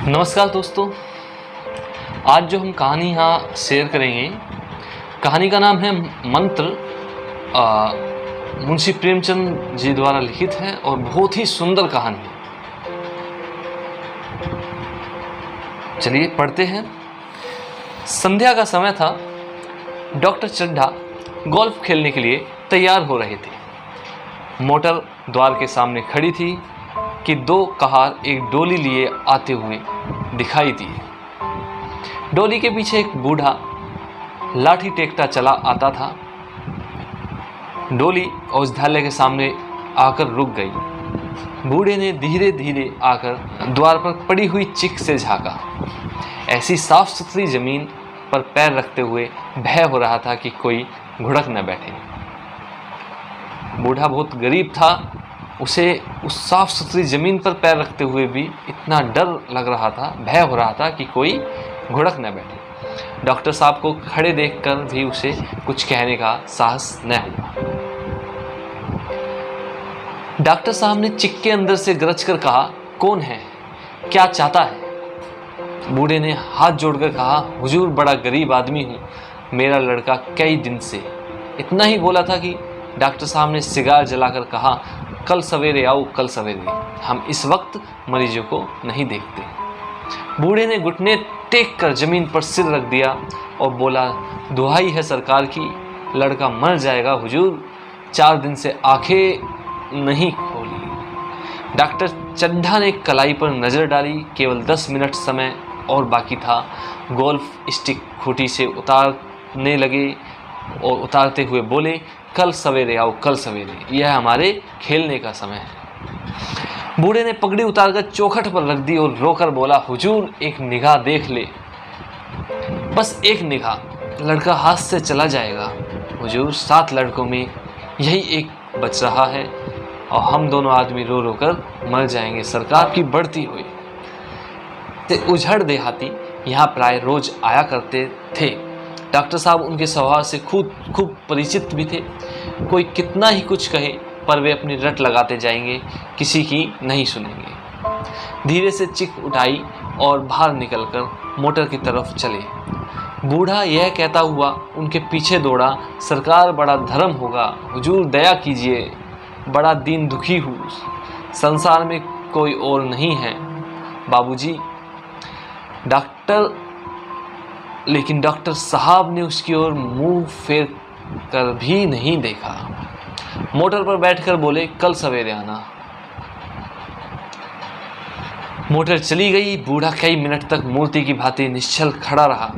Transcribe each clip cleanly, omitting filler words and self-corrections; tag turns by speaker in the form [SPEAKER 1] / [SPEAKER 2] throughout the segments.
[SPEAKER 1] नमस्कार दोस्तों। आज जो हम कहानी यहाँ शेयर करेंगे, कहानी का नाम है मंत्र। मुंशी प्रेमचंद जी द्वारा लिखित है और बहुत ही सुंदर कहानी है। चलिए पढ़ते हैं। संध्या का समय था। डॉक्टर चड्ढा गोल्फ खेलने के लिए तैयार हो रहे थे। मोटर द्वार के सामने खड़ी थी कि दो कहार एक डोली लिए आते हुए दिखाई दिए। डोली के पीछे एक बूढ़ा लाठी टेकता चला आता था। डोली औषधालय के सामने आकर रुक गई। बूढ़े ने धीरे धीरे आकर द्वार पर पड़ी हुई चिक से झांका। ऐसी साफ सुथरी जमीन पर पैर रखते हुए भय हो रहा था कि कोई घुड़क न बैठे। बूढ़ा बहुत गरीब था। उसे उस साफ सुथरी जमीन पर पैर रखते हुए भी इतना डर लग रहा था, भय हो रहा था कि कोई घुड़क न बैठे। डॉक्टर साहब को खड़े देखकर भी उसे कुछ कहने का साहस न हुआ। डॉक्टर साहब ने चिक के अंदर से गरज कर कहा, कौन है, क्या चाहता है? बूढ़े ने हाथ जोड़कर कहा, हुजूर बड़ा गरीब आदमी हूँ, मेरा लड़का कई दिन से। इतना ही बोला था कि डॉक्टर साहब ने सिगार जलाकर कहा, कल सवेरे आओ, कल सवेरे, हम इस वक्त मरीजों को नहीं देखते। बूढ़े ने घुटने टेक कर जमीन पर सिर रख दिया और बोला, दुहाई है सरकार की, लड़का मर जाएगा हुजूर, 4 दिन से आंखें नहीं खोली। डॉक्टर चड्ढा ने कलाई पर नज़र डाली। केवल 10 मिनट समय और बाकी था। गोल्फ स्टिक खूंटी से उतारने लगे और उतारते हुए बोले, कल सवेरे आओ, कल सवेरे, यह हमारे खेलने का समय है। बूढ़े ने पगड़ी उतारकर चौखट पर रख दी और रोकर बोला, हुजूर एक निगाह देख ले, बस एक निगाह, लड़का हाथ से चला जाएगा हुजूर। 7 लड़कों में यही एक बच रहा है और हम दोनों आदमी रो रो कर मर जाएंगे। सरकार की बढ़ती हुई ते उजड़ देहाती यहाँ प्राय रोज आया करते थे। डॉक्टर साहब उनके स्वभाव से खूब परिचित भी थे। कोई कितना ही कुछ कहे पर वे अपनी रट लगाते जाएंगे, किसी की नहीं सुनेंगे। धीरे से चिक उठाई और बाहर निकलकर मोटर की तरफ चले। बूढ़ा यह कहता हुआ उनके पीछे दौड़ा, सरकार बड़ा धर्म होगा, हुजूर दया कीजिए, बड़ा दीन दुखी हूँ, संसार में कोई और नहीं है बाबूजी। लेकिन डॉक्टर साहब ने उसकी ओर मुंह फेर कर भी नहीं देखा। मोटर पर बैठकर बोले, कल सवेरे आना। मोटर चली गई। बूढ़ा कई मिनट तक मूर्ति की भांति निश्चल खड़ा रहा।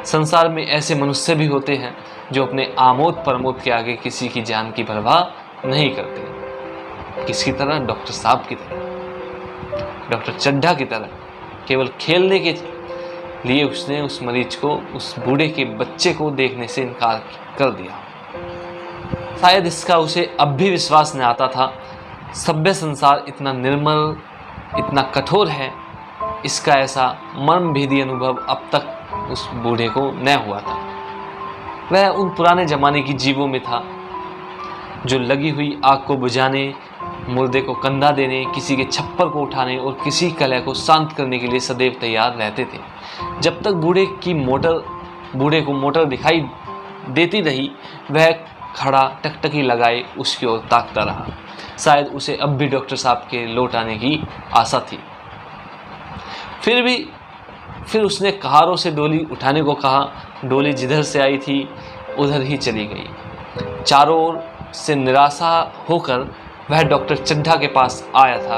[SPEAKER 1] संसार में ऐसे मनुष्य भी होते हैं जो अपने आमोद प्रमोद के आगे किसी की जान की परवाह नहीं करते। किसकी तरह? डॉक्टर साहब की तरह, डॉक्टर चड्ढा की तरह। केवल खेलने के लिए उसने उस मरीज को, उस बूढ़े के बच्चे को देखने से इनकार कर दिया। शायद इसका उसे अब भी विश्वास न आता था। सभ्य संसार इतना निर्मल, इतना कठोर है, इसका ऐसा मर्मभेदी अनुभव अब तक उस बूढ़े को न हुआ था। वह उन पुराने जमाने की जीवों में था जो लगी हुई आग को बुझाने, मुर्दे को कंधा देने, किसी के छप्पर को उठाने और किसी कलह को शांत करने के लिए सदैव तैयार रहते थे। जब तक बूढ़े को मोटर दिखाई देती रही, वह खड़ा टकटकी लगाए उसकी ओर ताकता रहा। शायद उसे अब भी डॉक्टर साहब के लौट आने की आशा थी। फिर उसने कहारों से डोली उठाने को कहा। डोली जिधर से आई थी उधर ही चली गई। चारों ओर से निराशा होकर वह डॉक्टर चड्ढा के पास आया था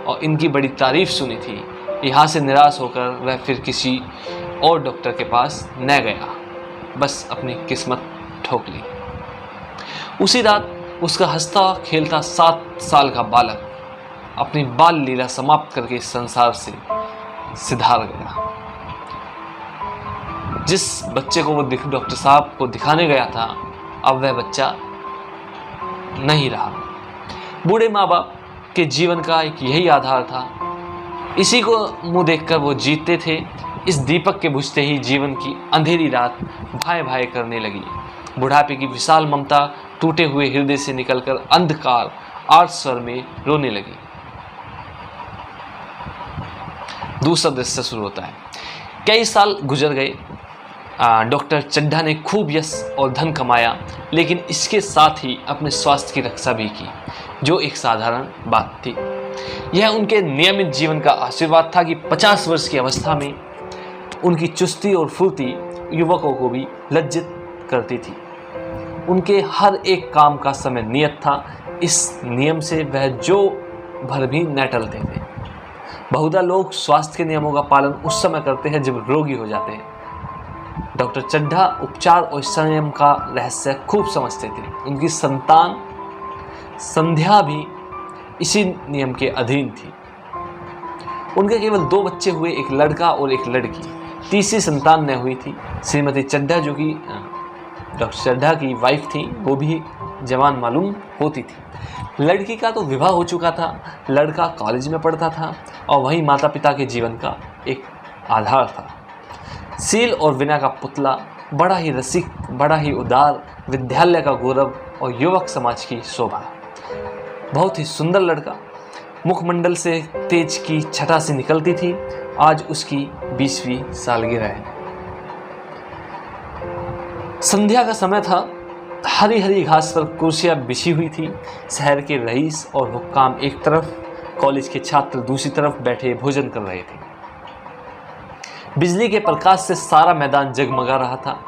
[SPEAKER 1] और इनकी बड़ी तारीफ सुनी थी। यहाँ से निराश होकर वह फिर किसी और डॉक्टर के पास न गया, बस अपनी किस्मत ठोक ली। उसी रात उसका हंसता खेलता 7 साल का बालक अपनी बाल लीला समाप्त करके इस संसार से सिधार गया। जिस बच्चे को वो डॉक्टर साहब को दिखाने गया था, अब वह बच्चा नहीं रहा। बूढ़े माँ बाप के जीवन का एक यही आधार था। इसी को मुंह देखकर वो जीते थे। इस दीपक के बुझते ही जीवन की अंधेरी रात भाए भाए करने लगी। बुढ़ापे की विशाल ममता टूटे हुए हृदय से निकलकर अंधकार आर्त स्वर में रोने लगी। दूसरा दृश्य शुरू होता है। कई साल गुजर गए। डॉक्टर चड्ढा ने खूब यश और धन कमाया, लेकिन इसके साथ ही अपने स्वास्थ्य की रक्षा भी की, जो एक साधारण बात थी। यह उनके नियमित जीवन का आशीर्वाद था कि 50 वर्ष की अवस्था में उनकी चुस्ती और फुर्ती युवकों को भी लज्जित करती थी। उनके हर एक काम का समय नियत था। इस नियम से वह जो भर भी न टलते थे। बहुधा लोग स्वास्थ्य के नियमों का पालन उस समय करते हैं जब रोगी हो जाते हैं। डॉक्टर चड्ढा उपचार और संयम का रहस्य खूब समझते थे। उनकी संतान संध्या भी इसी नियम के अधीन थी। उनके केवल 2 बच्चे हुए, एक लड़का और एक लड़की। तीसरी संतान न हुई थी। श्रीमती चड्ढा, जो कि डॉक्टर चड्ढा की वाइफ थी, वो भी जवान मालूम होती थी। लड़की का तो विवाह हो चुका था, लड़का कॉलेज में पढ़ता था और वही माता पिता के जीवन का एक आधार था। सील और विना का पुतला, बड़ा ही रसिक, बड़ा ही उदार, विद्यालय का गौरव और युवक समाज की शोभा। बहुत ही सुंदर लड़का, मुखमंडल से तेज की छटा से निकलती थी। आज उसकी 20वीं सालगिरह है। संध्या का समय था। हरी हरी घास पर कुर्सियां बिछी हुई थी। शहर के रईस और हुक्काम एक तरफ, कॉलेज के छात्र दूसरी तरफ बैठे भोजन कर रहे थे। बिजली के प्रकाश से सारा मैदान जगमगा रहा था।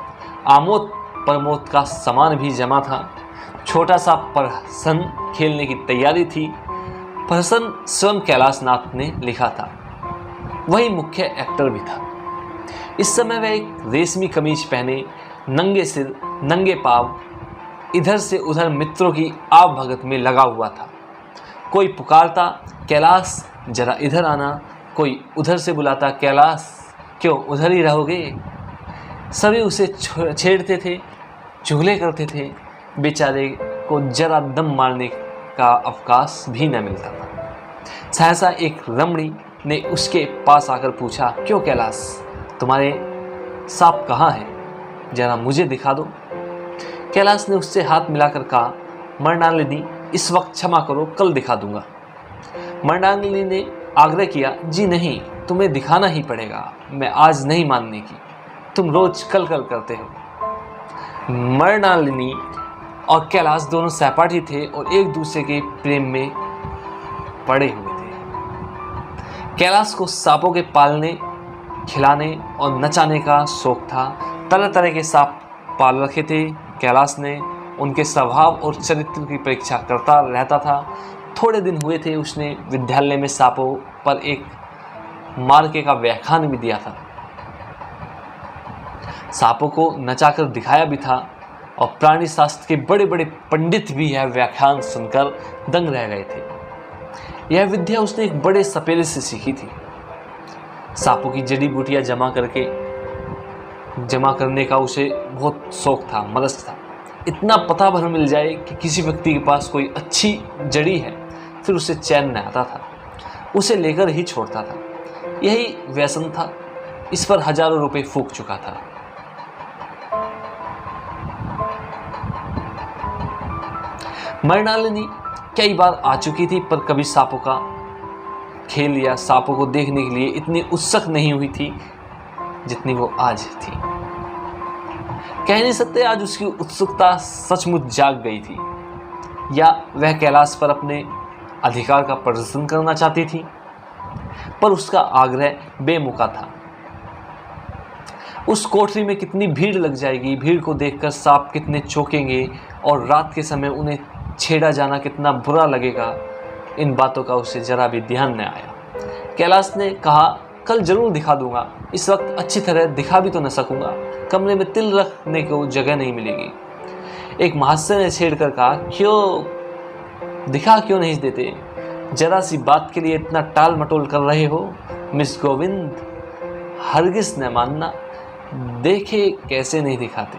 [SPEAKER 1] आमोद प्रमोद का सामान भी जमा था। छोटा सा प्रहसन खेलने की तैयारी थी। प्रहसन स्वयं कैलाश नाथ ने लिखा था। वही मुख्य एक्टर भी था। इस समय वह एक रेशमी कमीज पहने, नंगे सिर नंगे पांव, इधर से उधर मित्रों की आवभगत में लगा हुआ था। कोई पुकारता, कैलाश जरा इधर आना। कोई उधर से बुलाता, कैलाश क्यों उधर ही रहोगे। सभी उसे छेड़ते थे, चुगले करते थे। बेचारे को जरा दम मारने का अवकाश भी न मिलता था। सहसा एक रमणी ने उसके पास आकर पूछा, क्यों कैलाश, तुम्हारे सांप कहाँ हैं, जरा मुझे दिखा दो। कैलाश ने उससे हाथ मिलाकर कहा, मृणालिनी, इस वक्त क्षमा करो, कल दिखा दूंगा। मृणालिनी ने आग्रह किया, जी नहीं, तुम्हें दिखाना ही पड़ेगा, मैं आज नहीं मानने की, तुम रोज कल कल करते हो। मृणालिनी और कैलाश दोनों सहपाठी थे और एक दूसरे के प्रेम में पड़े हुए थे। कैलाश को सांपों के पालने, खिलाने और नचाने का शौक था। तरह तरह के सांप पाल रखे थे। कैलाश ने उनके स्वभाव और चरित्र की परीक्षा करता रहता था। थोड़े दिन हुए थे उसने विद्यालय में सांपों पर एक मार्के का व्याख्यान भी दिया था। सांपों को नचाकर दिखाया भी था और प्राणी शास्त्र के बड़े बड़े पंडित भी यह व्याख्यान सुनकर दंग रह गए थे। यह विद्या उसने एक बड़े सपेरे से सीखी थी। सांपों की जड़ी बूटियां जमा करने का उसे बहुत शौक था, मरज था। इतना पता भर मिल जाए कि किसी व्यक्ति के पास कोई अच्छी जड़ी है, फिर उसे चैन न आता था, उसे लेकर ही छोड़ता था। यही व्यसन था। इस पर हजारों रुपए फूंक चुका था। मृणालिनी कई बार आ चुकी थी, पर कभी सांपों का खेल या सांपों को देखने के लिए इतनी उत्सुक नहीं हुई थी जितनी वो आज थी। कह नहीं सकते आज उसकी उत्सुकता सचमुच जाग गई थी, या वह कैलाश पर अपने अधिकार का प्रदर्शन करना चाहती थी, पर उसका आग्रह बेमुका था। उस कोठरी में कितनी भीड़ लग जाएगी, भीड़ को देखकर सांप कितने चौंकेंगे और रात के समय उन्हें छेड़ा जाना कितना बुरा लगेगा, इन बातों का उसे जरा भी ध्यान न आया। कैलाश ने कहा, कल जरूर दिखा दूंगा, इस वक्त अच्छी तरह दिखा भी तो न सकूंगा, कमरे में तिल रखने को जगह नहीं मिलेगी। एक महाशय ने छेड़कर कहा, क्यों दिखा क्यों नहीं देते, जरा सी बात के लिए इतना टाल मटोल कर रहे हो। मिस गोविंद, हरगिज न मानना, देखे कैसे नहीं दिखाते।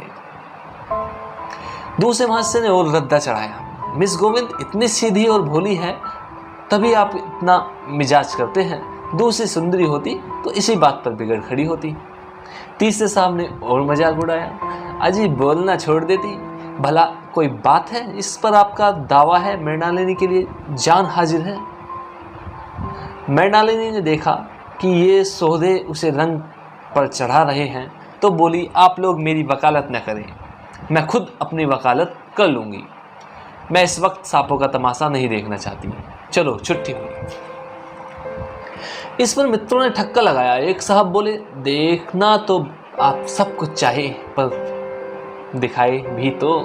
[SPEAKER 1] दूसरे महाशय ने और रद्दा चढ़ाया, मिस गोविंद इतनी सीधी और भोली है, तभी आप इतना मिजाज करते हैं, दूसरी सुंदरी होती तो इसी बात पर बिगड़ खड़ी होती। तीसरे साहब ने और मजाक उड़ाया, अजी बोलना छोड़ देती, भला कोई बात है इस पर आपका दावा है, मृणालिनी के लिए जान हाजिर है। मृणालिनी ने देखा कि ये सौदे उसे रंग पर चढ़ा रहे हैं तो बोली, आप लोग मेरी वकालत न करें, मैं खुद अपनी वकालत कर लूँगी। मैं इस वक्त सांपों का तमाशा नहीं देखना चाहती, चलो छुट्टी हुई। इस पर मित्रों ने ठक्का लगाया। एक साहब बोले, देखना तो आप सब कुछ चाहे, पर दिखाए भी तो।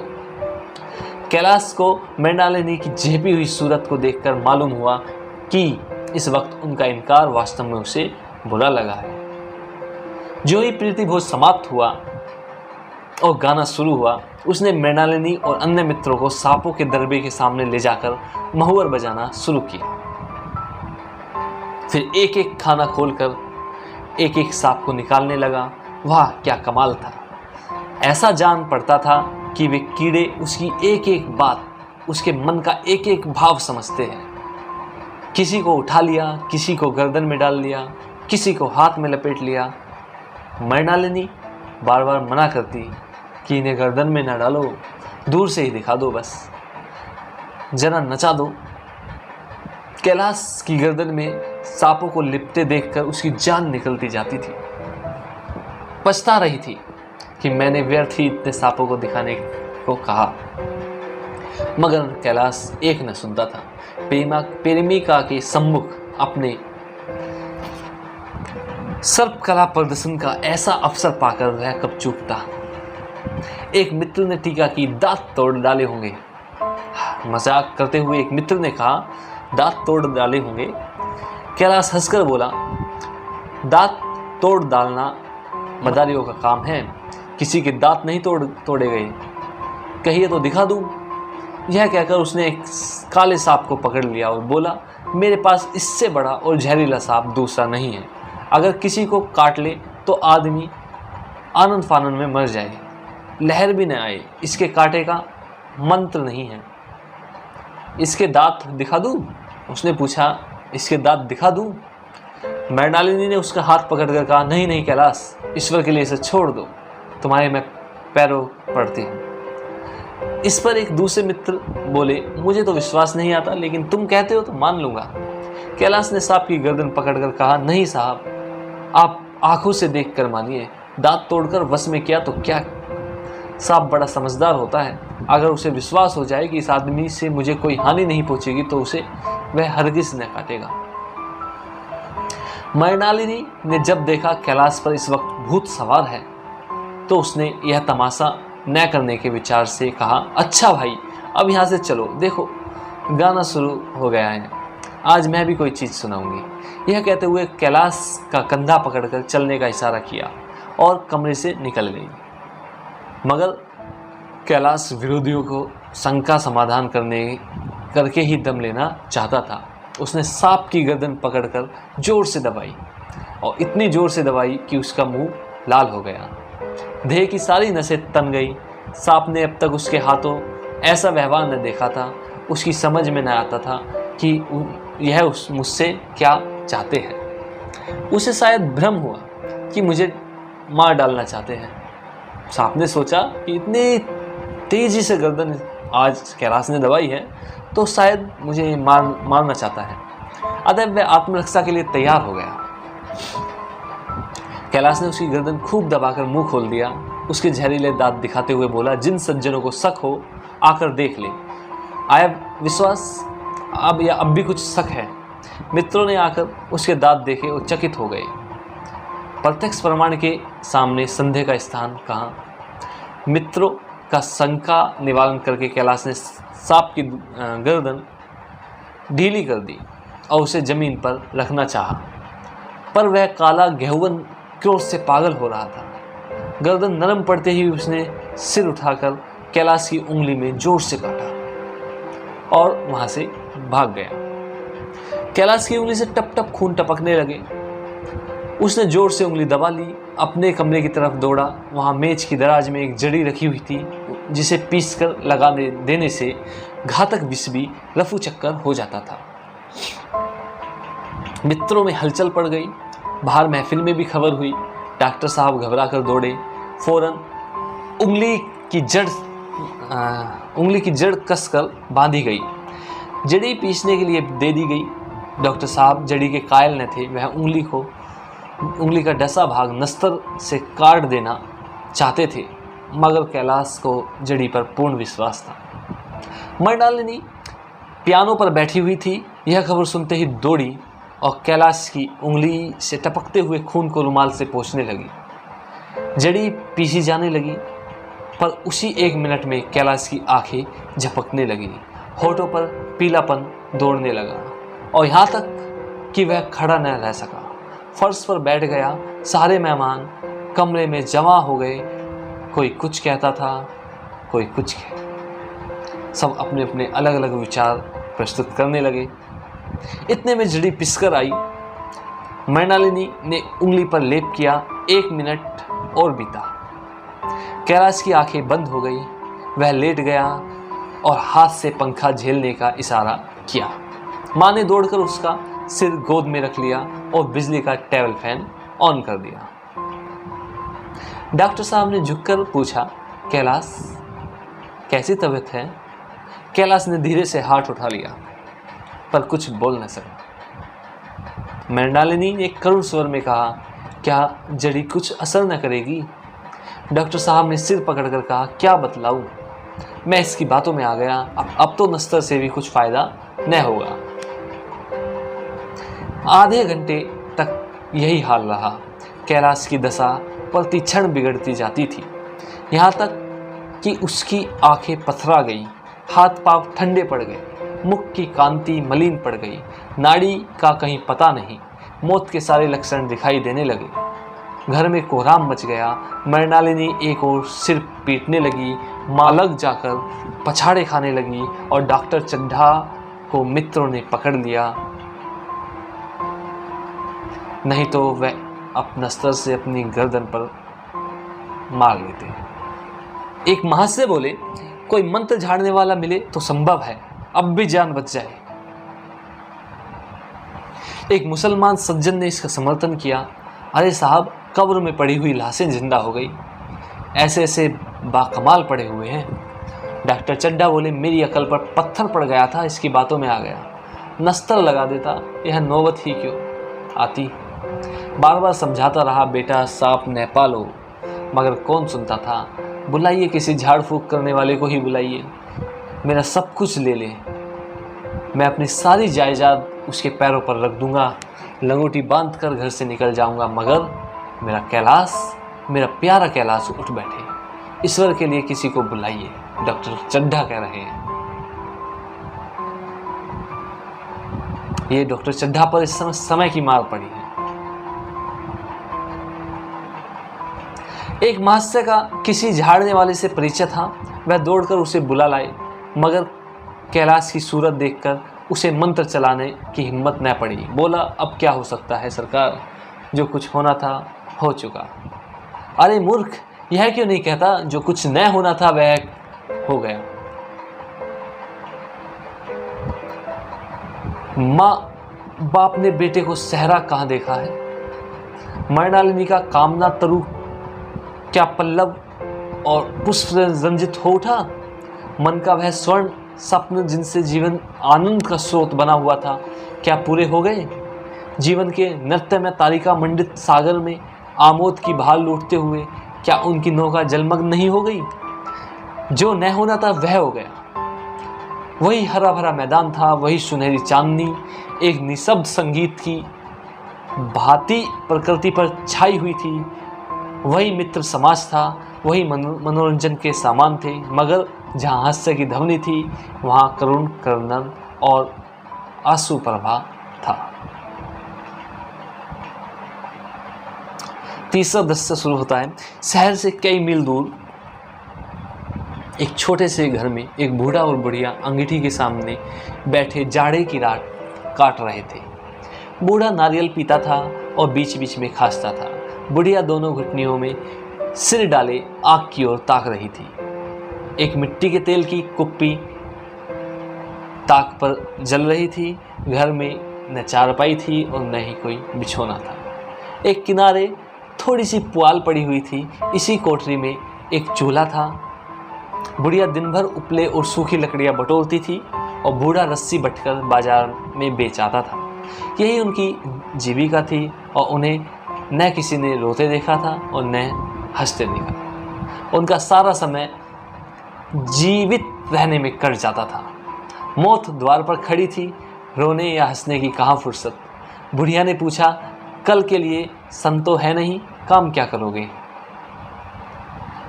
[SPEAKER 1] कैलाश को मृणालिनी की झेपी हुई सूरत को देखकर मालूम हुआ कि इस वक्त उनका इनकार वास्तव में उसे बुरा लगा है। जो ही प्रीति भोज समाप्त हुआ और गाना शुरू हुआ, उसने मृणालिनी और अन्य मित्रों को सांपों के दरबे के सामने ले जाकर महुअर बजाना शुरू किया। फिर एक एक खाना खोलकर एक एक सांप को निकालने लगा। वाह क्या कमाल था! ऐसा जान पड़ता था कि वे कीड़े उसकी एक एक बात, उसके मन का एक एक भाव समझते हैं। किसी को उठा लिया, किसी को गर्दन में डाल लिया, किसी को हाथ में लपेट लिया। मृणालिनी बार बार मना करती कि इन्हें गर्दन में न डालो, दूर से ही दिखा दो, बस जरा नचा दो। कैलाश की गर्दन में सांपों को लिपटे देखकर उसकी जान निकलती जाती थी। पछता रही थी कि मैंने व्यर्थ ही इतने सांपों को दिखाने को कहा, मगर कैलाश एक न सुनता था। प्रेमिका के सम्मुख अपने सर्पकला प्रदर्शन का ऐसा अवसर पाकर वह कब चूकता। एक मित्र ने टीका की, दांत तोड़ डाले होंगे। मजाक करते हुए एक मित्र ने कहा, दांत तोड़ डाले होंगे। कैलाश हंसकर बोला, दांत तोड़ डालना मदारियों का काम है, किसी के दांत नहीं तोड़े गए। कहिए तो दिखा दूं। यह कहकर उसने एक काले सांप को पकड़ लिया और बोला, मेरे पास इससे बड़ा और जहरीला सांप दूसरा नहीं है। अगर किसी को काट ले तो आदमी आनंद फानंद में मर जाए, लहर भी न आए। इसके कांटे का मंत्र नहीं है। इसके दांत दिखा दूं? उसने पूछा, इसके दांत दिखा दूं? मृणालिनी ने उसका हाथ पकड़कर कहा, नहीं नहीं कैलाश, ईश्वर के लिए इसे छोड़ दो, तुम्हारे मैं पैरों पड़ती हूँ। इस पर एक दूसरे मित्र बोले, मुझे तो विश्वास नहीं आता, लेकिन तुम कहते हो तो मान लूंगा। कैलाश ने सांप की गर्दन पकड़कर कहा, नहीं साहब, आप आंखों से देखकर मानिए। दांत तोड़कर वश में किया तो क्या? सांप बड़ा समझदार होता है। अगर उसे विश्वास हो जाए कि इस आदमी से मुझे कोई हानि नहीं पहुंचेगी तो उसे वह हरगिज न काटेगा। मृणालिनी ने जब देखा कैलाश पर इस वक्त भूत सवार है तो उसने यह तमाशा न करने के विचार से कहा, अच्छा भाई, अब यहाँ से चलो, देखो गाना शुरू हो गया है, आज मैं भी कोई चीज़ सुनाऊंगी। यह कहते हुए कैलाश का कंधा पकड़कर चलने का इशारा किया और कमरे से निकल गई। मगर कैलाश विरोधियों को शंका समाधान करके ही दम लेना चाहता था। उसने सांप की गर्दन पकड़कर जोर से दबाई और इतनी जोर से दबाई कि उसका मुंह लाल हो गया। देह की सारी नसें तन गई। सांप ने अब तक उसके हाथों ऐसा व्यवहार न देखा था। उसकी समझ में न आता था कि यह मुझसे क्या चाहते हैं। उसे शायद भ्रम हुआ कि मुझे मार डालना चाहते हैं। सांप ने सोचा कि इतनी तेजी से गर्दन आज कैलाश ने दबाई है तो शायद मुझे मारना चाहता है। अतः वह आत्मरक्षा के लिए तैयार हो गया। कैलाश ने उसकी गर्दन खूब दबाकर मुंह खोल दिया। उसके जहरीले दांत दिखाते हुए बोला, जिन सज्जनों को शक हो आकर देख ले। आया विश्वास अब भी कुछ शक है। मित्रों ने आकर उसके दांत देखे और चकित हो गए। प्रत्यक्ष प्रमाण के सामने संदेह का स्थान कहाँ? मित्रों का शंका निवारण करके कैलाश ने सांप की गर्दन ढीली कर दी और उसे जमीन पर रखना चाहा, पर वह काला गेहुवन क्रोध से पागल हो रहा था। गर्दन नरम पड़ते ही उसने सिर उठाकर कैलाश की उंगली में जोर से काटा और वहां से भाग गया। कैलाश की उंगली से टप टप खून टपकने लगे। उसने जोर से उंगली दबा ली, अपने कमरे की तरफ दौड़ा। वहां मेज की दराज में एक जड़ी रखी हुई थी जिसे पीसकर लगा देने से घातक विष भी रफू चक्कर हो जाता था। मित्रों में हलचल पड़ गई। बाहर महफिल में भी खबर हुई। डॉक्टर साहब घबरा कर दौड़े। फौरन उंगली की जड़ कसकर बांधी गई। जड़ी पीसने के लिए दे दी गई। डॉक्टर साहब जड़ी के कायल न थे। वह उंगली का डसा भाग नस्तर से काट देना चाहते थे, मगर कैलाश को जड़ी पर पूर्ण विश्वास था। मृणालिनी पियानो पर बैठी हुई थी। यह खबर सुनते ही दौड़ी और कैलाश की उंगली से टपकते हुए खून को रुमाल से पोंछने लगी। जड़ी पीसी जाने लगी, पर उसी 1 मिनट में कैलाश की आंखें झपकने लगी, होठों पर पीलापन दौड़ने लगा और यहाँ तक कि वह खड़ा न रह सका। फर्श पर बैठ गया। सारे मेहमान कमरे में जमा हो गए। कोई कुछ कहता था, कोई कुछ कहता। सब अपने अपने अलग अलग विचार प्रस्तुत करने लगे। इतने में जड़ी पिसकर आई। मृणालिनी ने उंगली पर लेप किया। 1 मिनट और बीता। कैलाश की आंखें बंद हो गई। वह लेट गया और हाथ से पंखा झेलने का इशारा किया। माँ ने दौड़कर उसका सिर गोद में रख लिया और बिजली का टेबल फैन ऑन कर दिया। डॉक्टर साहब ने झुककर पूछा, कैलाश कैसी तबीयत है? कैलाश ने धीरे से हाथ उठा लिया, पर कुछ बोल न सका। मृणालिनी ने करुण स्वर में कहा, क्या जड़ी कुछ असर न करेगी? डॉक्टर साहब ने सिर पकड़कर कहा, क्या बतलाऊं? मैं इसकी बातों में आ गया। अब तो नस्तर से भी कुछ फायदा न होगा। आधे घंटे तक यही हाल रहा। कैलाश की दशा प्रतिक्षण बिगड़ती जाती थी, यहाँ तक कि उसकी आंखें पथरा गई, हाथ पांव ठंडे पड़ गए, मुख की कांति मलिन पड़ गई, नाड़ी का कहीं पता नहीं। मौत के सारे लक्षण दिखाई देने लगे। घर में कोहराम मच गया। मृणालिनी एक ओर सिर पीटने लगी, मालक जाकर पछाड़े खाने लगी और डॉक्टर चड्ढा को मित्रों ने पकड़ लिया, नहीं तो वह अपना स्तर से अपनी गर्दन पर मार लेते। एक महाशय बोले, कोई मंत्र झाड़ने वाला मिले तो संभव है, अब भी जान बच जाए। एक मुसलमान सज्जन ने इसका समर्थन किया, अरे साहब, कब्र में पड़ी हुई लाशें जिंदा हो गई, ऐसे ऐसे बाकमाल पड़े हुए हैं। डॉक्टर चड्ढा बोले, मेरी अकल पर पत्थर पड़ गया था, इसकी बातों में आ गया, नस्तर लगा देता, यह नौबत ही क्यों आती। बार बार समझाता रहा, बेटा सांप न पालो, मगर कौन सुनता था। बुलाइए, किसी झाड़ फूक करने वाले को ही बुलाइए, मेरा सब कुछ ले ले, मैं अपनी सारी जायदाद उसके पैरों पर रख दूंगा, लंगोटी बांध कर घर से निकल जाऊंगा, मगर मेरा कैलाश, मेरा प्यारा कैलाश उठ बैठे। ईश्वर के लिए किसी को बुलाइए, डॉक्टर चड्ढा कह रहे हैं। ये डॉक्टर चड्ढा पर इस समय की मार पड़ी है। एक महाशय का किसी झाड़ने वाले से परिचय था, वह दौड़कर उसे बुला लाए, मगर कैलाश की सूरत देखकर उसे मंत्र चलाने की हिम्मत न पड़ी। बोला, अब क्या हो सकता है सरकार, जो कुछ होना था हो चुका। अरे मूर्ख, यह क्यों नहीं कहता, जो कुछ न होना था वह हो गया। माँ बाप ने बेटे को सहरा कहाँ देखा है। मृणालिनी का कामना तरु क्या पल्लव और पुष्प रंजित हो उठा। मन का वह स्वर्ण स्वप्न जिनसे जीवन आनंद का स्रोत बना हुआ था, क्या पूरे हो गए। जीवन के नृत्य में तारिका मंडित सागर में आमोद की भाल लूटते हुए क्या उनकी नौका जलमग्न नहीं हो गई। जो न होना था वह हो गया। वही हरा भरा मैदान था, वही सुनहरी चांदनी एक निशब्द संगीत की भांति प्रकृति पर छाई हुई थी, वही मित्र समाज था, वही मनोरंजन के सामान थे, मगर जहाँ हास्य की ध्वनि थी वहाँ करुण कर्णन और आंसू प्रभा था। तीसरा दृश्य शुरू होता है। शहर से कई मील दूर एक छोटे से घर में एक बूढ़ा और बुढ़िया अंगीठी के सामने बैठे जाड़े की रात काट रहे थे। बूढ़ा नारियल पीता था और बीच बीच में खांसता था। बुढ़िया दोनों घुटनियों में सिर डाले आग की ओर ताक रही थी। एक मिट्टी के तेल की कुप्पी ताक पर जल रही थी। घर में न चारपाई थी और न ही कोई बिछौना था। एक किनारे थोड़ी सी पुआल पड़ी हुई थी। इसी कोठरी में एक चूल्हा था। बुढ़िया दिन भर उपले और सूखी लकड़ियां बटोरती थी और बूढ़ा रस्सी बटकर बाजार में बेच आता था। यही उनकी जीविका थी और उन्हें न किसी ने रोते देखा था और न हंसते देखा। उनका सारा समय जीवित रहने में कट जाता था। मौत द्वार पर खड़ी थी, रोने या हंसने की कहाँ फुर्सत। बुढ़िया ने पूछा, कल के लिए सन तो है नहीं, काम क्या करोगे?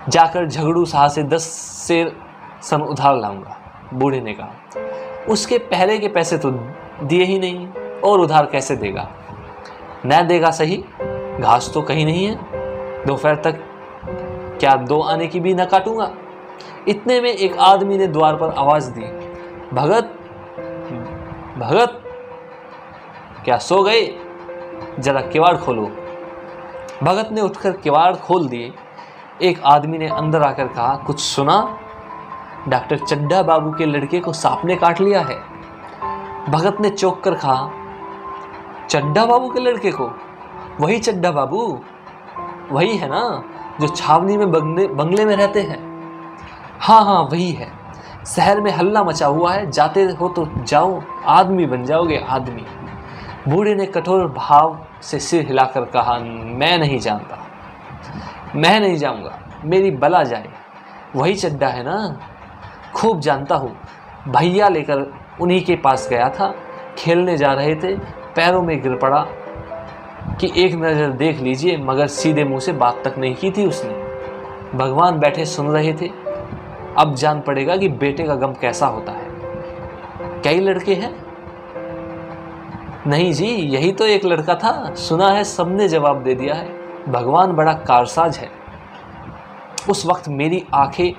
[SPEAKER 1] जाकर झगड़ू शाह से 10 सेर सन उधार लाऊंगा, बूढ़े ने कहा। उसके पहले के पैसे तो दिए ही नहीं और उधार कैसे देगा? न देगा सही, घास तो कहीं नहीं है, दोपहर तक क्या 2 आने की भी न काटूंगा। इतने में एक आदमी ने द्वार पर आवाज दी, भगत भगत, क्या सो गए? जरा किवाड़ खोलो। भगत ने उठकर किवाड़ खोल दिए। एक आदमी ने अंदर आकर कहा, कुछ सुना? डॉक्टर चड्ढा बाबू के लड़के को सांप ने काट लिया है। भगत ने चौंक कर कहा, चड्ढा बाबू के लड़के को? वही चड्ढा बाबू, वही है ना जो छावनी में बंगले में रहते हैं? हाँ हाँ वही है। शहर में हल्ला मचा हुआ है, जाते हो तो जाओ, आदमी बन जाओगे आदमी। बूढ़े ने कठोर भाव से सिर हिलाकर कहा, मैं नहीं जानता, मैं नहीं जाऊंगा, मेरी बला जाए। वही चड्ढा है ना, खूब जानता हूँ। भैया लेकर उन्हीं के पास गया था, खेलने जा रहे थे, पैरों में गिर पड़ा कि एक नज़र देख लीजिए, मगर सीधे मुंह से बात तक नहीं की थी उसने। भगवान बैठे सुन रहे थे। अब जान पड़ेगा कि बेटे का गम कैसा होता है। कई लड़के हैं? नहीं जी, यही तो एक लड़का था, सुना है सबने जवाब दे दिया है। भगवान बड़ा कारसाज है। उस वक्त मेरी आंखें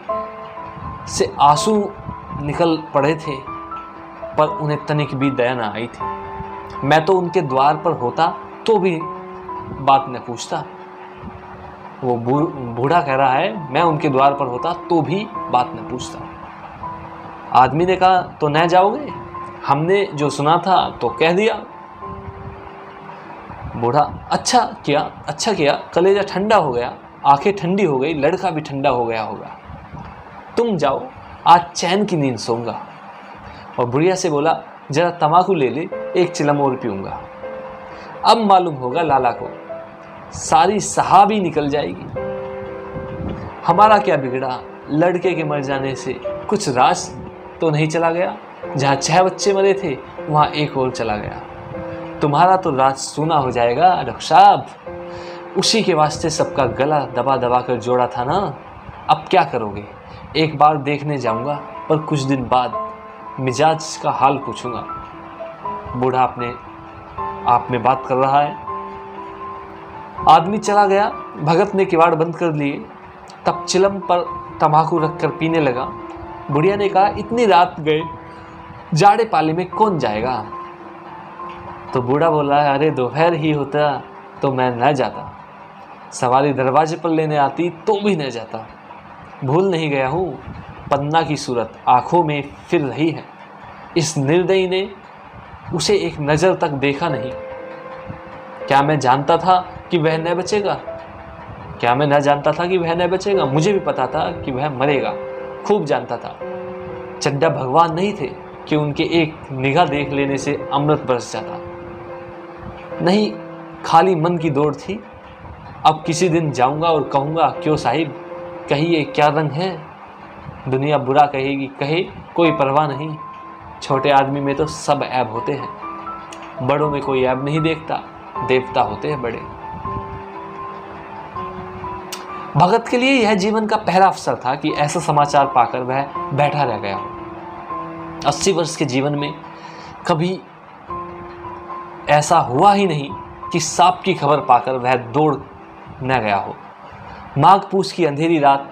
[SPEAKER 1] से आंसू निकल पड़े थे, पर उन्हें तनिक भी दया न आई थी। मैं तो उनके द्वार पर होता तो भी बात न पूछता। वो बूढ़ा कह रहा है, मैं उनके द्वार पर होता तो भी बात न पूछता। आदमी ने कहा, तो न जाओगे? हमने जो सुना था तो कह दिया। बूढ़ा, अच्छा किया, कलेजा ठंडा हो गया, आंखें ठंडी हो गई, लड़का भी ठंडा हो गया होगा। तुम जाओ, आज चैन की नींद सोऊंगा। और बुढ़िया से बोला, जरा तम्बाकू ले ले, एक चिलम और पीऊंगा। अब मालूम होगा लाला को, सारी सहाबी निकल जाएगी। हमारा क्या बिगड़ा? लड़के के मर जाने से कुछ राज तो नहीं चला गया? जहाँ 6 बच्चे मरे थे वहाँ एक और चला गया। तुम्हारा तो राज सूना हो जाएगा डॉक्टर साहब। उसी के वास्ते सबका गला दबा दबा कर जोड़ा था ना। अब क्या करोगे? एक बार देखने जाऊंगा, पर कुछ दिन बाद मिजाज का हाल पूछूंगा। बूढ़ा अपने आप में बात कर रहा है। आदमी चला गया। भगत ने किवाड़ बंद कर लिए। तब चिलम पर तम्बाकू रखकर पीने लगा। बुढ़िया ने कहा, इतनी रात गए, जाड़े पाले में कौन जाएगा? तो बूढ़ा बोला, अरे दोपहर ही होता तो मैं न जाता, सवारी दरवाजे पर लेने आती तो भी न जाता। भूल नहीं गया हूँ, पन्ना की सूरत आंखों में फिर रही है। इस निर्दयी ने उसे एक नज़र तक देखा नहीं। क्या मैं जानता था कि वह न बचेगा? क्या मैं न जानता था कि वह न बचेगा? मुझे भी पता था कि वह मरेगा, खूब जानता था। चड्ढा भगवान नहीं थे कि उनके एक निगाह देख लेने से अमृत बरस जाता। नहीं, खाली मन की दौड़ थी। अब किसी दिन जाऊंगा और कहूँगा, क्यों साहिब, कहिए क्या रंग है? दुनिया बुरा कहेगी, कहे, कोई परवाह नहीं। छोटे आदमी में तो सब ऐब होते हैं, बड़ों में कोई ऐब नहीं देखता, देवता होते हैं बड़े। भगत के लिए यह जीवन का पहला अवसर था कि ऐसा समाचार पाकर वह बैठा रह गया हो। 80 वर्ष के जीवन में कभी ऐसा हुआ ही नहीं कि सांप की खबर पाकर वह दौड़ न गया हो। माघ पूस की अंधेरी रात,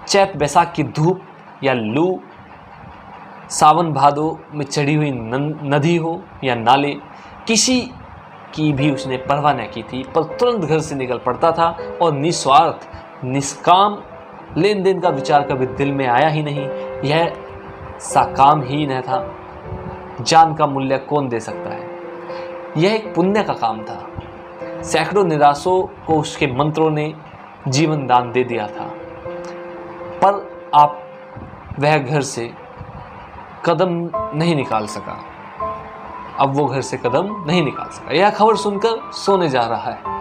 [SPEAKER 1] चैत बैसाख की धूप या लू, सावन भादो में चढ़ी हुई नदी हो या नाले, किसी की भी उसने परवाह न की थी, पर तुरंत घर से निकल पड़ता था और निस्वार्थ निष्काम लेन देन का विचार कभी दिल में आया ही नहीं। यह साकाम ही न था। जान का मूल्य कौन दे सकता है? यह एक पुण्य का काम था। सैकड़ों निराशों को उसके मंत्रों ने जीवन दान दे दिया था, पर आप वह घर से कदम नहीं निकाल सका। अब वो घर से कदम नहीं निकाल सका। यह खबर सुनकर सोने जा रहा है।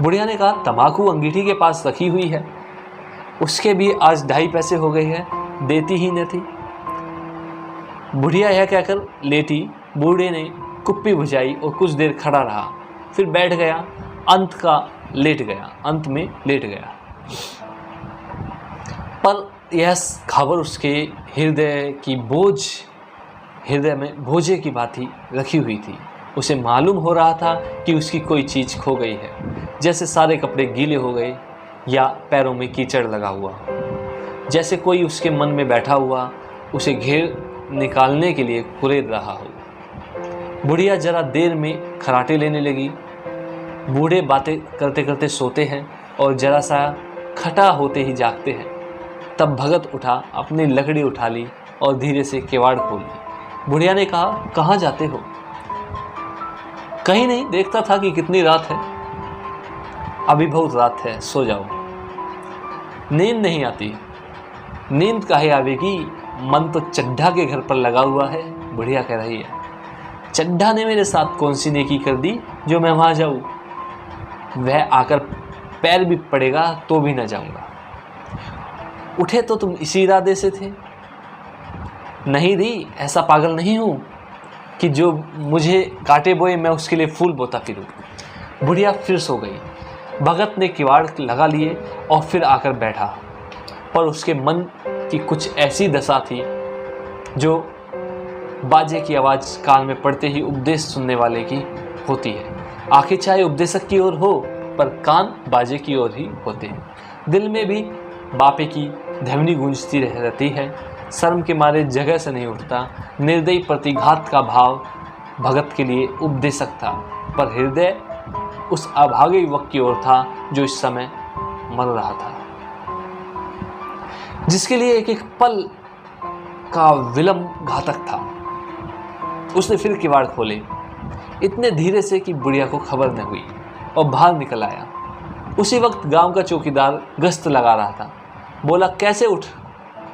[SPEAKER 1] बुढ़िया ने कहा, तंबाकू अंगीठी के पास रखी हुई है, उसके भी आज 2.5 पैसे हो गए हैं, देती ही न थी। बुढ़िया यह कहकर लेटी। बूढ़े ने कुप्पी बुझाई और कुछ देर खड़ा रहा, फिर बैठ गया, अंत में लेट गया। पर यह खबर उसके हृदय में बोझे की भांति रखी हुई थी। उसे मालूम हो रहा था कि उसकी कोई चीज़ खो गई है, जैसे सारे कपड़े गीले हो गए या पैरों में कीचड़ लगा हुआ, जैसे कोई उसके मन में बैठा हुआ उसे घेर निकालने के लिए कुरेद रहा हो। बुढ़िया जरा देर में खराटे लेने लगी। बूढ़े बातें करते करते सोते हैं और जरा सा खटा होते ही जागते हैं। तब भगत उठा, अपनी लकड़ी उठा ली और धीरे से किवाड़ खोल ली। बुढ़िया ने कहा, कहाँ जाते हो? कहीं नहीं, देखता था कि कितनी रात है। अभी बहुत रात है, सो जाओ। नींद नहीं आती। नींद काहे आवेगी, मन तो चड्ढा के घर पर लगा हुआ है। बुढ़िया कह रही है, चड्ढा ने मेरे साथ कौन सी नेकी कर दी जो मैं वहां जाऊं? वह आकर पैर भी पड़ेगा तो भी न जाऊंगा। उठे तो तुम इसी इरादे से थे। नहीं दी, ऐसा पागल नहीं हूं कि जो मुझे काटे बोए मैं उसके लिए फूल बोता फिरूं। बुढ़िया फिर सो गई। भगत ने किवाड़ लगा लिए और फिर आकर बैठा, पर उसके मन की कुछ ऐसी दशा थी जो बाजे की आवाज़ कान में पड़ते ही उपदेश सुनने वाले की होती है। आंखें चाहे उपदेशक की ओर हो, पर कान बाजे की ओर ही होते हैं। दिल में भी बापे की ध्वनि गूंजती रहती है। शर्म के मारे जगह से नहीं उठता। निर्दयी प्रतिघात का भाव भगत के लिए उपदेशक था, पर हृदय उस अभागे युवक की ओर था जो इस समय मर रहा था, जिसके लिए एक एक पल का विलंब घातक था। उसने फिर किवाड़ खोले, इतने धीरे से कि बुढ़िया को खबर न हुई, और बाहर निकल आया। उसी वक्त गांव का चौकीदार गश्त लगा रहा था। बोला,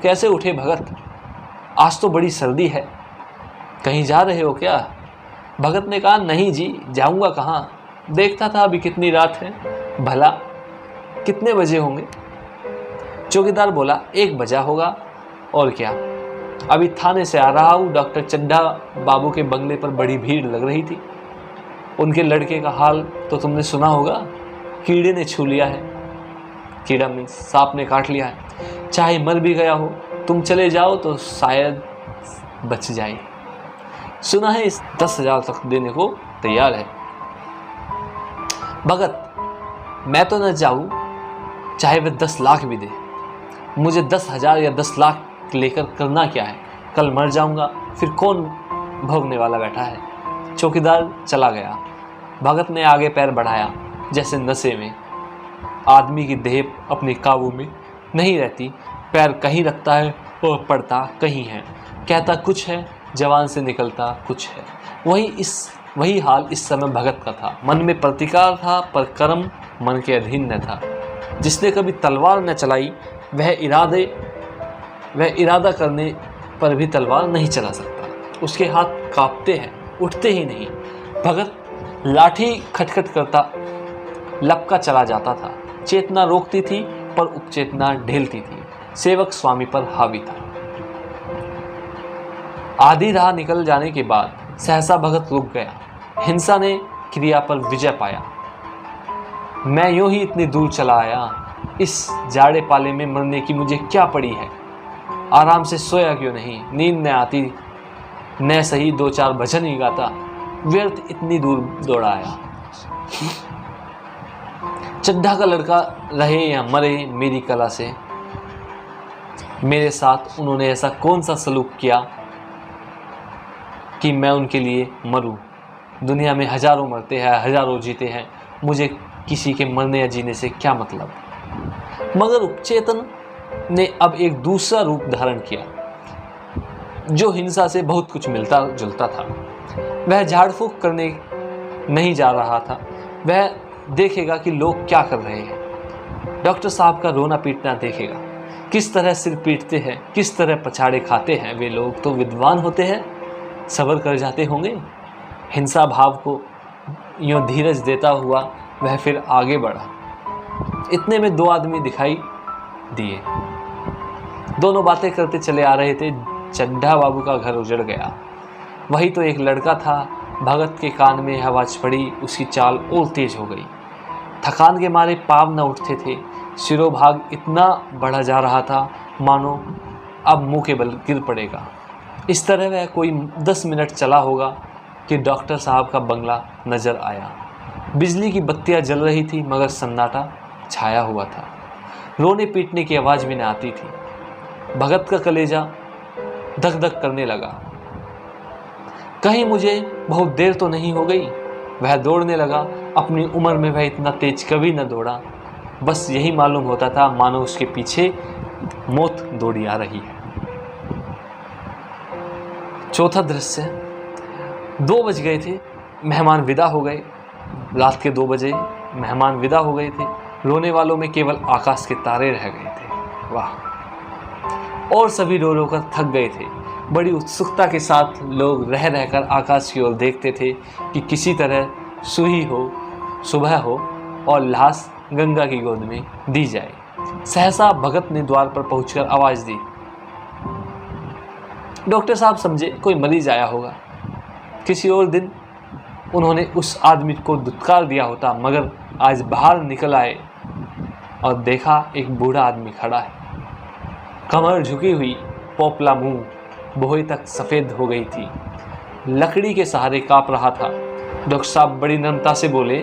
[SPEAKER 1] कैसे उठे भगत? आज तो बड़ी सर्दी है, कहीं जा रहे हो क्या? भगत ने कहा, नहीं जी, जाऊंगा कहाँ, देखता था अभी कितनी रात है। भला कितने बजे होंगे? चौकीदार बोला, 1 बजा होगा। और क्या, अभी थाने से आ रहा हूँ। डॉक्टर चड्ढा बाबू के बंगले पर बड़ी भीड़ लग रही थी। उनके लड़के का हाल तो तुमने सुना होगा, कीड़े ने छू लिया है। कीड़ा में सांप ने काट लिया है। चाहे मर भी गया हो, तुम चले जाओ तो शायद बच जाए। सुना है इस 10,000 तक देने को तैयार है। भगत, मैं तो न जाऊं, चाहे वह 10 लाख भी दे। मुझे 10,000 या 10 लाख लेकर करना क्या है? कल मर जाऊंगा, फिर कौन भोगने वाला बैठा है? चौकीदार चला गया। भगत ने आगे पैर बढ़ाया, जैसे नशे में। आदमी की देह अपने काबू में नहीं रहती। पैर कहीं रखता है और पड़ता कहीं है। कहता कुछ है, जवान से निकलता कुछ है। वही हाल इस समय भगत का था। मन में प्रतिकार था, पर कर्म मन के अधीन न था। जिसने कभी तलवार न चलाई, वह इरादा करने पर भी तलवार नहीं चला सकता। उसके हाथ कांपते हैं, उठते ही नहीं। भगत लाठी खटखट करता लपका चला जाता था। चेतना रोकती थी, पर उपचेतना ढेलती थी। सेवक स्वामी पर हावी था। आधी राह निकल जाने के बाद सहसा भगत रुक गया। हिंसा ने क्रिया पर विजय पाया। मैं यूं ही इतनी दूर चला आया, इस जाड़े पाले में मरने की मुझे क्या पड़ी है? आराम से सोया क्यों नहीं? नींद न आती, न सही 2-4 भजन ही गाता। व्यर्थ इतनी दूर दौड़ा आया। चड्ढा का लड़का रहे या मरे, मेरी कला से मेरे साथ उन्होंने ऐसा कौन सा सलूक किया कि मैं उनके लिए मरूं? दुनिया में हजारों मरते हैं, हजारों जीते हैं, मुझे किसी के मरने या जीने से क्या मतलब? मगर उपचेतन ने अब एक दूसरा रूप धारण किया, जो हिंसा से बहुत कुछ मिलता जुलता था। वह झाड़ फूक करने नहीं जा रहा था। वह देखेगा कि लोग क्या कर रहे हैं। डॉक्टर साहब का रोना पीटना देखेगा, किस तरह सिर पीटते हैं, किस तरह पछाड़े खाते हैं। वे लोग तो विद्वान होते हैं, सब्र कर जाते होंगे। हिंसा भाव को यूँ धीरज देता हुआ वह फिर आगे बढ़ा। इतने में 2 आदमी दिखाई दिए। दोनों बातें करते चले आ रहे थे। चड्ढा बाबू का घर उजड़ गया। वही तो एक लड़का था। भगत के कान में आवाज पड़ी, उसकी चाल और तेज हो गई। थकान के मारे पाँव न उठते थे। सिरोभाग इतना बढ़ा जा रहा था मानो अब मुंह के बल गिर पड़ेगा। इस तरह वह कोई 10 मिनट चला होगा कि डॉक्टर साहब का बंगला नजर आया। बिजली की बत्तियां जल रही थी मगर सन्नाटा छाया हुआ था। रोने पीटने की आवाज़ भी न आती थी। भगत का कलेजा धक धक करने लगा। कहीं मुझे बहुत देर तो नहीं हो गई। वह दौड़ने लगा। अपनी उम्र में वह इतना तेज कभी न दौड़ा। बस यही मालूम होता था मानो उसके पीछे मौत दौड़ी आ रही है। चौथा दृश्य, 2 बज गए थे। मेहमान विदा हो गए। रात के 2 बजे मेहमान विदा हो गए थे। रोने वालों में केवल आकाश के तारे रह गए थे। वाह! और सभी रो रो कर थक गए थे। बड़ी उत्सुकता के साथ लोग रह रहकर आकाश की ओर देखते थे कि किसी तरह सुही हो, सुबह हो और लाश गंगा की गोद में दी जाए। सहसा भगत ने द्वार पर पहुंचकर आवाज दी। डॉक्टर साहब समझे कोई मरीज आया होगा। किसी और दिन उन्होंने उस आदमी को दुत्कार दिया होता, मगर आज बाहर निकल आए और देखा एक बूढ़ा आदमी खड़ा है। कमर झुकी हुई, पोपला मुंह बोहे तक सफ़ेद हो गई थी। लकड़ी के सहारे काँप रहा था। डॉक्टर साहब बड़ी नम्रता से बोले,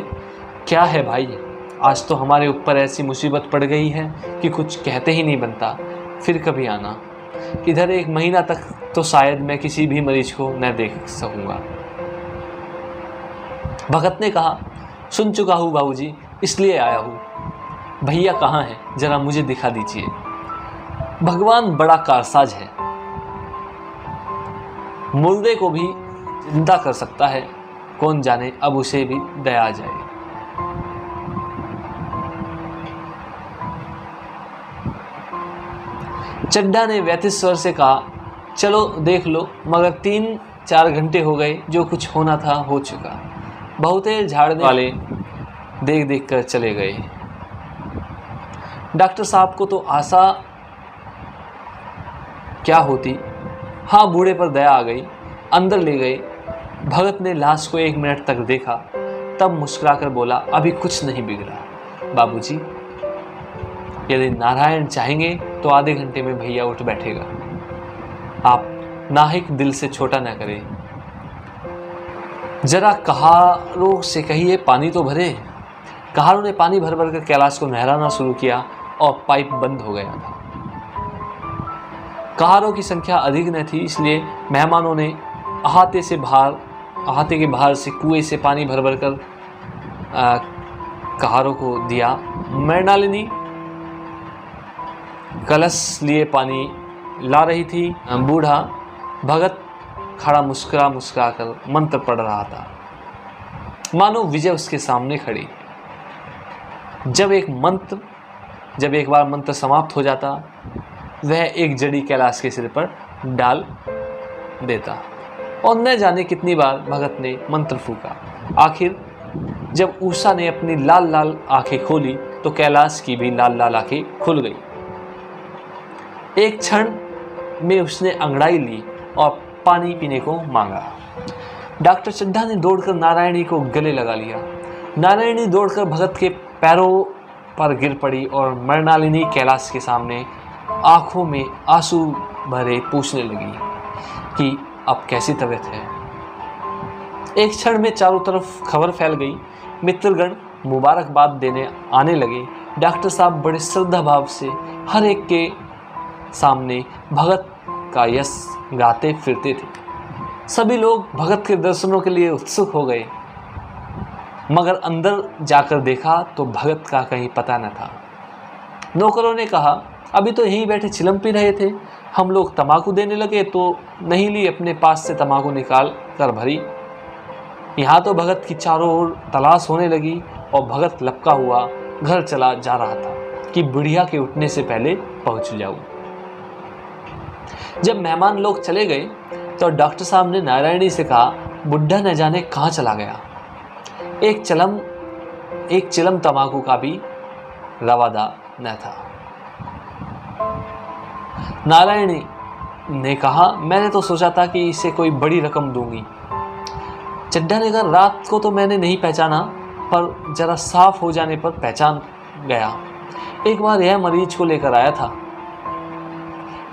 [SPEAKER 1] क्या है भाई, आज तो हमारे ऊपर ऐसी मुसीबत पड़ गई है कि कुछ कहते ही नहीं बनता। फिर कभी आना। इधर 1 महीना तक तो शायद मैं किसी भी मरीज को न देख सकूंगा। भगत ने कहा, सुन चुका हूँ बाबूजी, इसलिए आया हूँ। भैया कहाँ हैं, जरा मुझे दिखा दीजिए। भगवान बड़ा कारसाज है, मुर्दे को भी जिंदा कर सकता है। कौन जाने अब उसे भी दया आ जाए। चड्ढा ने व्यथित स्वर से कहा, चलो देख लो, मगर 3-4 घंटे हो गए। जो कुछ होना था हो चुका। बहुतेर झाड़ने वाले देख देख कर चले गए। डॉक्टर साहब को तो आशा क्या होती। हाँ, बूढ़े पर दया आ गई। अंदर ले गए। भगत ने लाश को 1 मिनट तक देखा, तब मुस्कुराकर बोला, अभी कुछ नहीं बिगड़ा बाबूजी। यदि नारायण चाहेंगे तो आधे घंटे में भैया उठ बैठेगा। आप नाहिक दिल से छोटा न करें। जरा कहारों से कहिए पानी तो भरे। कहारों ने पानी भर भर कर कैलाश को नहलाना शुरू किया और पाइप बंद हो गया था। कहारों की संख्या अधिक न थी, इसलिए मेहमानों ने अहाते के बाहर से कुएं से पानी भर भर कर कहारों को दिया। मृणालिनी कलश लिए पानी ला रही थी। बूढ़ा भगत खड़ा मुस्कुरा मुस्कुरा कर मंत्र पढ़ रहा था, मानो विजय उसके सामने खड़ी। जब एक बार मंत्र समाप्त हो जाता, वह एक जड़ी कैलाश के सिर पर डाल देता और न जाने कितनी बार भगत ने मंत्र फूका। आखिर जब उषा ने अपनी लाल लाल आंखें खोली तो कैलाश की भी लाल लाल आंखें खुल गई। एक क्षण में उसने अंगड़ाई ली और पानी पीने को मांगा। डॉक्टर चड्ढा ने दौड़कर नारायणी को गले लगा लिया। नारायणी दौड़कर भगत के पैरों पर गिर पड़ी और मृणालिनी कैलाश के सामने आंखों में आंसू भरे पूछने लगी कि अब कैसी तबीयत है। एक क्षण में चारों तरफ खबर फैल गई। मित्रगण मुबारकबाद देने आने लगे। डॉक्टर साहब बड़े श्रद्धा भाव से हर एक के सामने भगत का यश गाते फिरते थे। सभी लोग भगत के दर्शनों के लिए उत्सुक हो गए, मगर अंदर जाकर देखा तो भगत का कहीं पता न था। नौकरों ने कहा, अभी तो यहीं बैठे चिलम पी रहे थे, हम लोग तंबाकू देने लगे तो नहीं ली, अपने पास से तंबाकू निकाल कर भरी। यहाँ तो भगत की चारों ओर तलाश होने लगी और भगत लपका हुआ घर चला जा रहा था कि बुढ़िया के उठने से पहले पहुँच जाऊँ। जब मेहमान लोग चले गए, तो डॉक्टर साहब ने नारायणी से कहा, बुढ़ा न जाने कहाँ चला गया। एक चिलम तंबाकू का भी रवादा न था। नारायणी ने कहा, मैंने तो सोचा था कि इसे कोई बड़ी रकम दूंगी। चड्ढा ने कहा, रात को तो मैंने नहीं पहचाना, पर जरा साफ हो जाने पर पहचान गया। एक बार यह मरीज को लेकर आया था।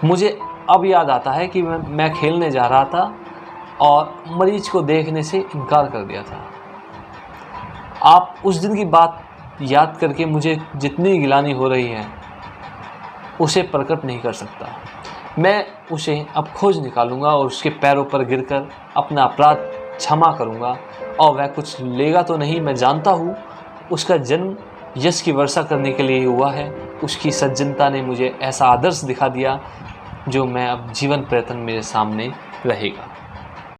[SPEAKER 1] मुझे अब याद आता है कि मैं खेलने जा रहा था और मरीज को देखने से इनकार कर दिया था। आप उस दिन की बात याद करके मुझे जितनी गिलानी हो रही है उसे प्रकट नहीं कर सकता। मैं उसे अब खोज निकालूंगा और उसके पैरों पर गिरकर अपना अपराध क्षमा करूंगा। और वह कुछ लेगा तो नहीं, मैं जानता हूँ। उसका जन्म यश की वर्षा करने के लिए हुआ है। उसकी सज्जनता ने मुझे ऐसा आदर्श दिखा दिया जो मैं अब जीवन पर्यंत मेरे सामने रहेगा।